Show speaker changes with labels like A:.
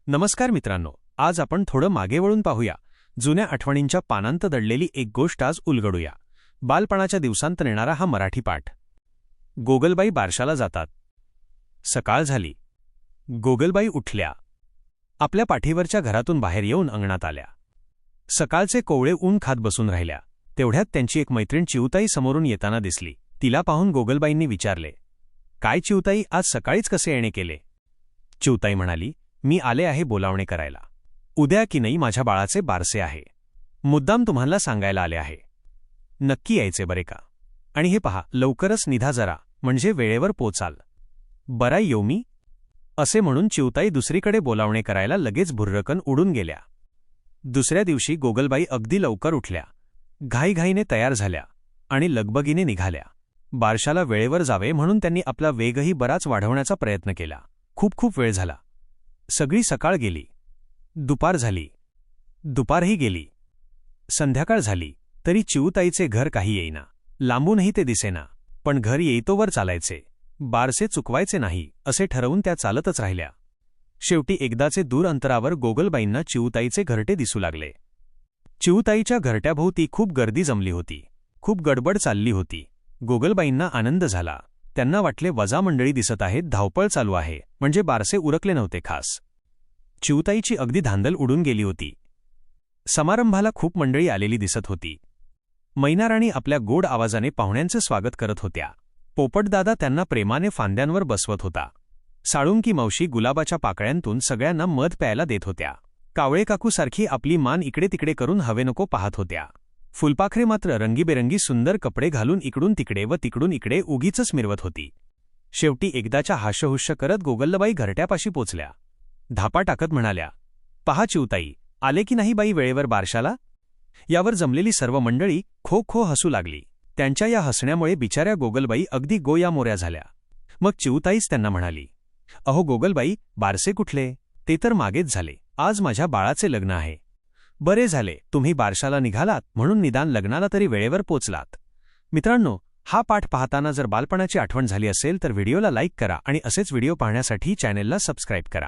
A: नमस्कार मित्रांनो, आज आपण थोडं मागे वळून पाहूया. जुन्या आठवणींच्या पानांत दडलेली एक गोष्ट आज उलगडूया. बालपणाच्या दिवसांत नेणारा हा मराठी पाठ. गोगलबाई बारशाला जातात. सकाळ झाली. गोगलबाई उठल्या. आपल्या पाठीवरच्या घरातून बाहेर येऊन अंगणात आल्या. सकाळचे कोवळे ऊन खात बसून राहिल्या. तेवढ्यात त्यांची एक मैत्रीण चिऊताई समोरून येताना दिसली. तिला पाहून गोगलबाईंनी विचारले, "काय चिऊताई, आज सकाळीच कसे येणे केले?" चिऊताई म्हणाली, "मी आले आहे बोलावणे करायला. उद्या की नाही माझ्या बाळाचे बारसे आहे. मुद्दाम तुम्हाला सांगायला आले आहे. नक्की यायचे बरे का? आणि हे पहा, लवकरच निघा जरा, म्हणजे वेळेवर पोचाल." "बरा येऊ मी?" असे म्हणून चिऊताई दुसरीकडे बोलावणे करायला लगेच भुर्रकन उडून गेल्या. दुसऱ्या दिवशी गोगलबाई अगदी लवकर उठल्या. घाईघाईने तयार झाल्या आणि लगबगीने निघाल्या. बारशाला वेळेवर जावे म्हणून त्यांनी आपला वेगही बराच वाढवण्याचा प्रयत्न केला. खूप वेळ झाला. सगळी सकाळ गेली. दुपार झाली. दुपारही गेली. संध्याकाळ झाली तरी चिऊताईचे घर काही येईना. लांबूनही ते दिसेना. पण घर येईतोवर चालायचे, बारसे चुकवायचे नाही असे ठरवून त्या चालतच राहिल्या. शेवटी एकदाचे दूर अंतरावर गोगलबाईंना चिऊताईचे घरटे दिसू लागले. चिऊताईच्या घरट्याभोवती खूप गर्दी जमली होती. खूप गडबड चालली होती. गोगलबाईंना आनंद झाला. त्यांना वाटले, वजा मंडळी दिसत आहेत, धावपळ चालू आहे, म्हणजे बारसे उरकले नव्हते खास. चिऊताईची अगदी धांदल उडून गेली होती. समारंभाला खूप मंडळी आलेली दिसत होती. मैनाराणी आपल्या गोड आवाजाने पाहुण्यांचे स्वागत करत होत्या. पोपटदादा त्यांना प्रेमाने फांद्यांवर बसवत होता. साळुंकी मावशी गुलाबाच्या पाकळ्यांतून सगळ्यांना मध प्यायला देत होत्या. कावळे काकूसारखी आपली मान इकडे तिकडे करून हवे नको पाहत होत्या. फुलपाखरे मात्र रंगीबेरंगी सुंदर कपडे घालून इकडून तिकडे व तिकडून इकडे उगीचच मिरवत होती. शेवटी एकदाच्या हास्यहुश्य करत गोगलबाई घरट्यापाशी पोचल्या. धापा टाकत म्हणाल्या, "पहा चिऊताई, आले की नाही बाई वेळेवर बारशाला?" यावर जमलेली सर्व मंडळी खो खो हसू लागली. त्यांच्या या हसण्यामुळे बिचाऱ्या गोगलबाई अगदी गोयामोऱ्या झाल्या. मग चिऊताईच त्यांना म्हणाली, "अहो गोगलबाई, बारसे कुठले? ते तर मागेच झाले. आज माझ्या बाळाचे लग्न आहे. बरे झाले तुम्ही बारशाला निघालात म्हणून निदान लग्नाला तरी वेळेवर पोचलात." मित्रांनो, हा पाठ पाहताना जर बालपणाची आठवण झाली असेल तर व्हिडिओला लाईक करा आणि असेच व्हिडिओ पाहण्यासाठी चॅनेलला सबस्क्राईब करा.